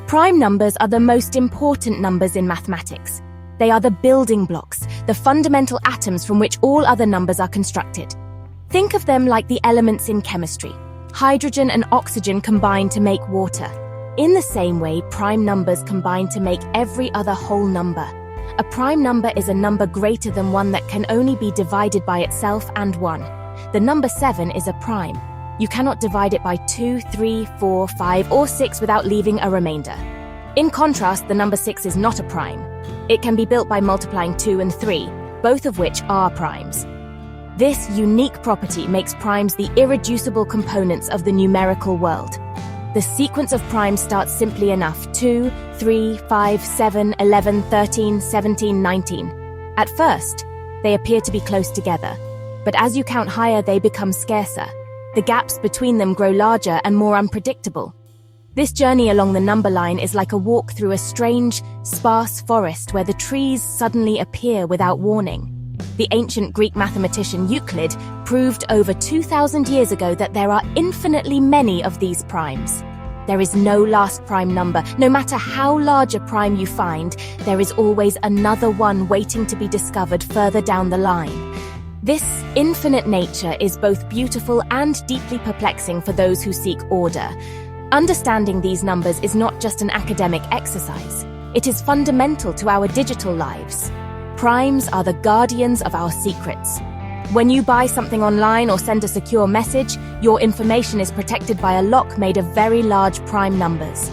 Prime numbers are the most important numbers in mathematics. They are the building blocks, the fundamental atoms from which all other numbers are constructed. Think of them like the elements in chemistry. Hydrogen and oxygen combine to make water. In the same way, prime numbers combine to make every other whole number. A prime number is a number greater than one that can only be divided by itself and 1. The number 7 is a prime. You cannot divide it by 2, 3, 4, 5, or 6 without leaving a remainder. In contrast, the number 6 is not a prime. It can be built by multiplying 2 and 3, both of which are primes. This unique property makes primes the irreducible components of the numerical world. The sequence of primes starts simply enough: 2, 3, 5, 7, 11, 13, 17, 19. At first, they appear to be close together, but as you count higher, they become scarcer. The gaps between them grow larger and more unpredictable. This journey along the number line is like a walk through a strange, sparse forest where the trees suddenly appear without warning. The ancient Greek mathematician Euclid proved over 2,000 years ago that there are infinitely many of these primes. There is no last prime number. No matter how large a prime you find, there is always another one waiting to be discovered further down the line. This infinite nature is both beautiful and deeply perplexing for those who seek order. Understanding these numbers is not just an academic exercise. It is fundamental to our digital lives. Primes are the guardians of our secrets. When you buy something online or send a secure message, your information is protected by a lock made of very large prime numbers.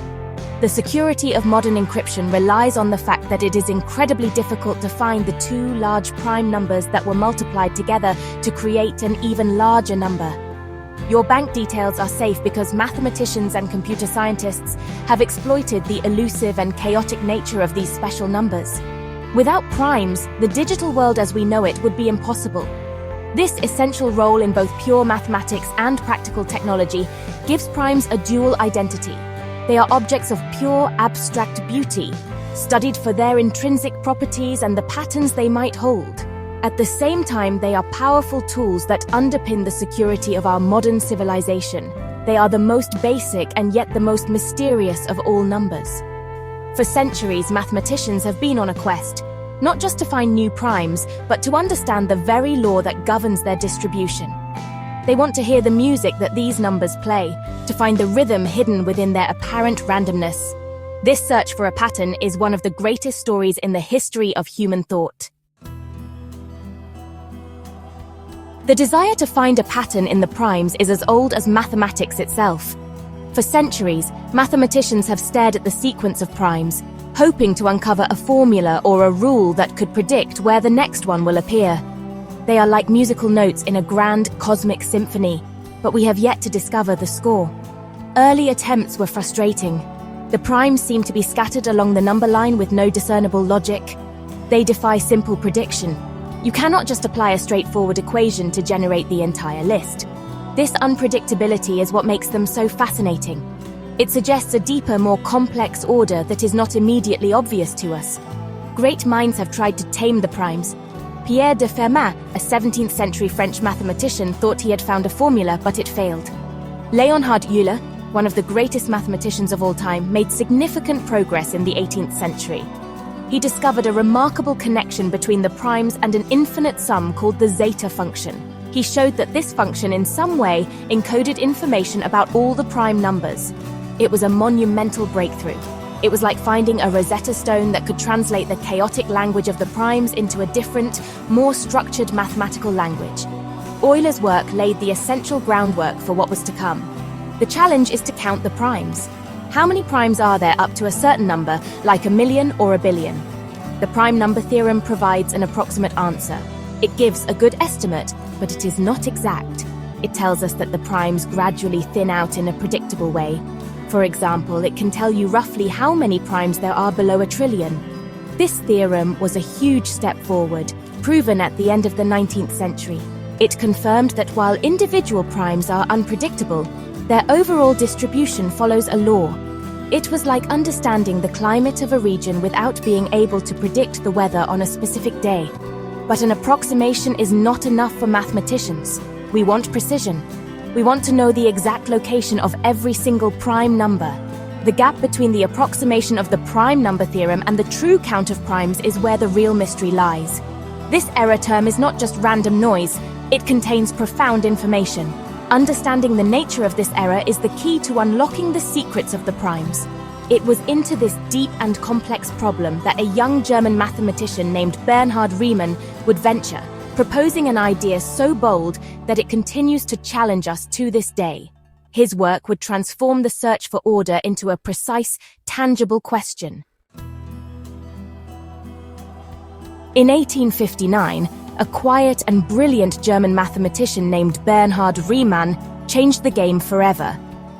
The security of modern encryption relies on the fact that it is incredibly difficult to find the two large prime numbers that were multiplied together to create an even larger number. Your bank details are safe because mathematicians and computer scientists have exploited the elusive and chaotic nature of these special numbers. Without primes, the digital world as we know it would be impossible. This essential role in both pure mathematics and practical technology gives primes a dual identity. They are objects of pure abstract beauty, studied for their intrinsic properties and the patterns they might hold. At the same time, they are powerful tools that underpin the security of our modern civilization. They are the most basic and yet the most mysterious of all numbers. For centuries, mathematicians have been on a quest, not just to find new primes, but to understand the very law that governs their distribution. They want to hear the music that these numbers play, to find the rhythm hidden within their apparent randomness. This search for a pattern is one of the greatest stories in the history of human thought. The desire to find a pattern in the primes is as old as mathematics itself. For centuries, mathematicians have stared at the sequence of primes, hoping to uncover a formula or a rule that could predict where the next one will appear. They are like musical notes in a grand cosmic symphony, but we have yet to discover the score. Early attempts were frustrating. The primes seem to be scattered along the number line with no discernible logic. They defy simple prediction. You cannot just apply a straightforward equation to generate the entire list. This unpredictability is what makes them so fascinating. It suggests a deeper, more complex order that is not immediately obvious to us. Great minds have tried to tame the primes. Pierre de Fermat, a 17th century French mathematician, thought he had found a formula, but it failed. Leonhard Euler, one of the greatest mathematicians of all time, made significant progress in the 18th century. He discovered a remarkable connection between the primes and an infinite sum called the zeta function. He showed that this function in some way encoded information about all the prime numbers. It was a monumental breakthrough. It was like finding a Rosetta Stone that could translate the chaotic language of the primes into a different, more structured mathematical language. Euler's work laid the essential groundwork for what was to come. The challenge is to count the primes. How many primes are there up to a certain number, like 1,000,000 or 1,000,000,000? The prime number theorem provides an approximate answer. It gives a good estimate, but it is not exact. It tells us that the primes gradually thin out in a predictable way. For example, it can tell you roughly how many primes there are below 1,000,000,000,000. This theorem was a huge step forward, proven at the end of the 19th century. It confirmed that while individual primes are unpredictable, their overall distribution follows a law. It was like understanding the climate of a region without being able to predict the weather on a specific day. But an approximation is not enough for mathematicians. We want precision. We want to know the exact location of every single prime number. The gap between the approximation of the prime number theorem and the true count of primes is where the real mystery lies. This error term is not just random noise, it contains profound information. Understanding the nature of this error is the key to unlocking the secrets of the primes. It was into this deep and complex problem that a young German mathematician named Bernhard Riemann would venture, proposing an idea so bold that it continues to challenge us to this day. His work would transform the search for order into a precise, tangible question. In 1859, a quiet and brilliant German mathematician named Bernhard Riemann changed the game forever.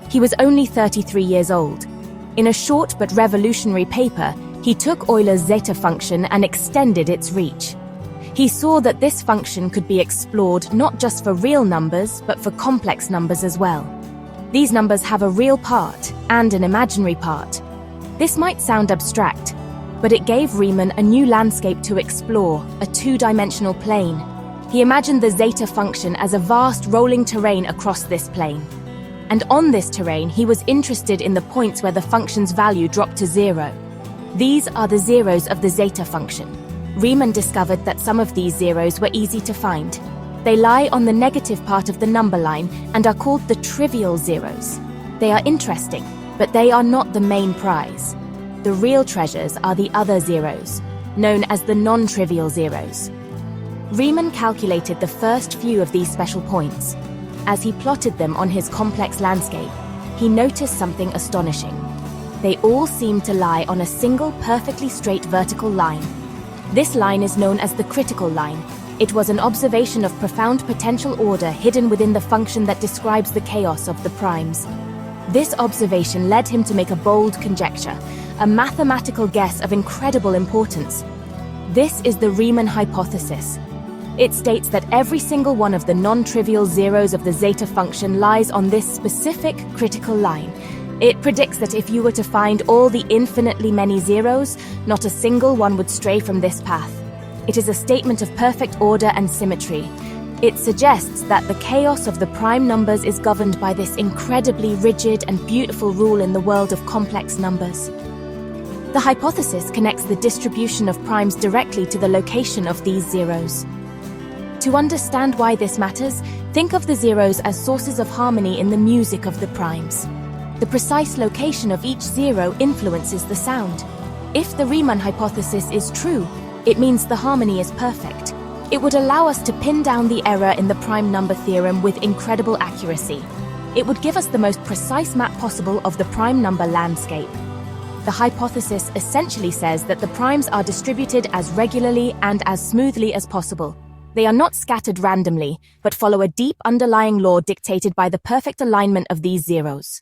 He was only 33 years old. In a short but revolutionary paper, he took Euler's zeta function and extended its reach. He saw that this function could be explored not just for real numbers, but for complex numbers as well. These numbers have a real part and an imaginary part. This might sound abstract, but it gave Riemann a new landscape to explore, a two-dimensional plane. He imagined the zeta function as a vast rolling terrain across this plane. And on this terrain, he was interested in the points where the function's value dropped to zero. These are the zeros of the zeta function. Riemann discovered that some of these zeros were easy to find. They lie on the negative part of the number line and are called the trivial zeros. They are interesting, but they are not the main prize. The real treasures are the other zeros, known as the non-trivial zeros. Riemann calculated the first few of these special points. As he plotted them on his complex landscape, he noticed something astonishing. They all seemed to lie on a single perfectly straight vertical line. This line is known as the critical line. It was an observation of profound potential order hidden within the function that describes the chaos of the primes. This observation led him to make a bold conjecture, a mathematical guess of incredible importance. This is the Riemann hypothesis. It states that every single one of the non-trivial zeros of the zeta function lies on this specific critical line. It predicts that if you were to find all the infinitely many zeros, not a single one would stray from this path. It is a statement of perfect order and symmetry. It suggests that the chaos of the prime numbers is governed by this incredibly rigid and beautiful rule in the world of complex numbers. The hypothesis connects the distribution of primes directly to the location of these zeros. To understand why this matters, think of the zeros as sources of harmony in the music of the primes. The precise location of each zero influences the sound. If the Riemann hypothesis is true, it means the harmony is perfect. It would allow us to pin down the error in the prime number theorem with incredible accuracy. It would give us the most precise map possible of the prime number landscape. The hypothesis essentially says that the primes are distributed as regularly and as smoothly as possible. They are not scattered randomly, but follow a deep underlying law dictated by the perfect alignment of these zeros.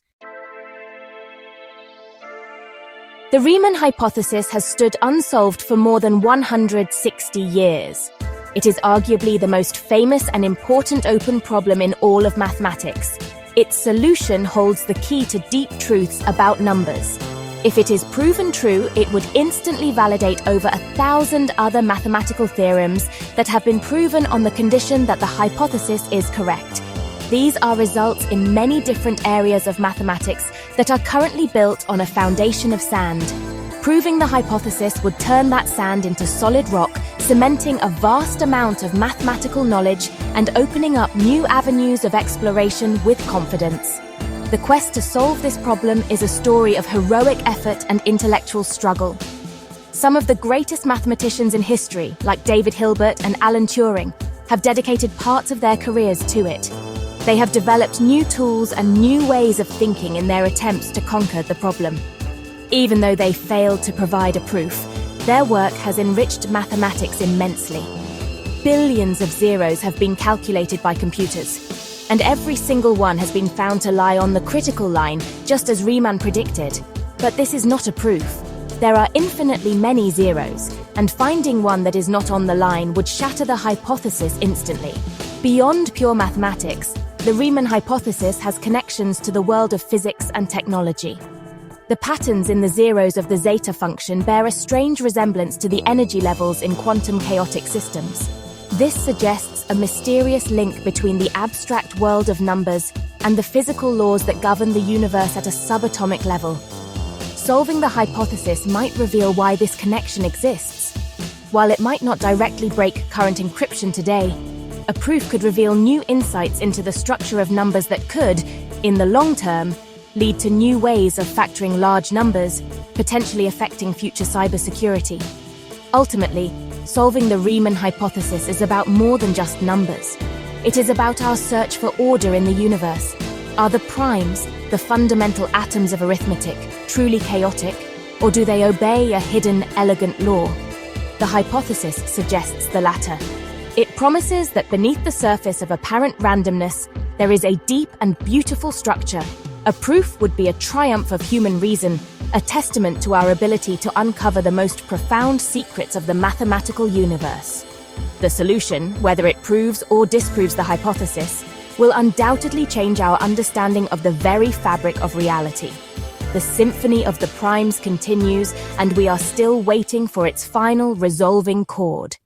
The Riemann hypothesis has stood unsolved for more than 160 years. It is arguably the most famous and important open problem in all of mathematics. Its solution holds the key to deep truths about numbers. If it is proven true, it would instantly validate over 1,000 other mathematical theorems that have been proven on the condition that the hypothesis is correct. These are results in many different areas of mathematics that are currently built on a foundation of sand. Proving the hypothesis would turn that sand into solid rock, cementing a vast amount of mathematical knowledge and opening up new avenues of exploration with confidence. The quest to solve this problem is a story of heroic effort and intellectual struggle. Some of the greatest mathematicians in history, like David Hilbert and Alan Turing, have dedicated parts of their careers to it. They have developed new tools and new ways of thinking in their attempts to conquer the problem. Even though they failed to provide a proof, their work has enriched mathematics immensely. Billions of zeros have been calculated by computers, and every single one has been found to lie on the critical line, just as Riemann predicted. But this is not a proof. There are infinitely many zeros, and finding one that is not on the line would shatter the hypothesis instantly. Beyond pure mathematics, the Riemann hypothesis has connections to the world of physics and technology. The patterns in the zeros of the zeta function bear a strange resemblance to the energy levels in quantum chaotic systems. This suggests a mysterious link between the abstract world of numbers and the physical laws that govern the universe at a subatomic level. Solving the hypothesis might reveal why this connection exists. While it might not directly break current encryption today, a proof could reveal new insights into the structure of numbers that could, in the long term, lead to new ways of factoring large numbers, potentially affecting future cybersecurity. Ultimately, solving the Riemann hypothesis is about more than just numbers. It is about our search for order in the universe. Are the primes, the fundamental atoms of arithmetic, truly chaotic, or do they obey a hidden, elegant law? The hypothesis suggests the latter. It promises that beneath the surface of apparent randomness, there is a deep and beautiful structure. A proof would be a triumph of human reason, a testament to our ability to uncover the most profound secrets of the mathematical universe. The solution, whether it proves or disproves the hypothesis, will undoubtedly change our understanding of the very fabric of reality. The symphony of the primes continues, and we are still waiting for its final resolving chord.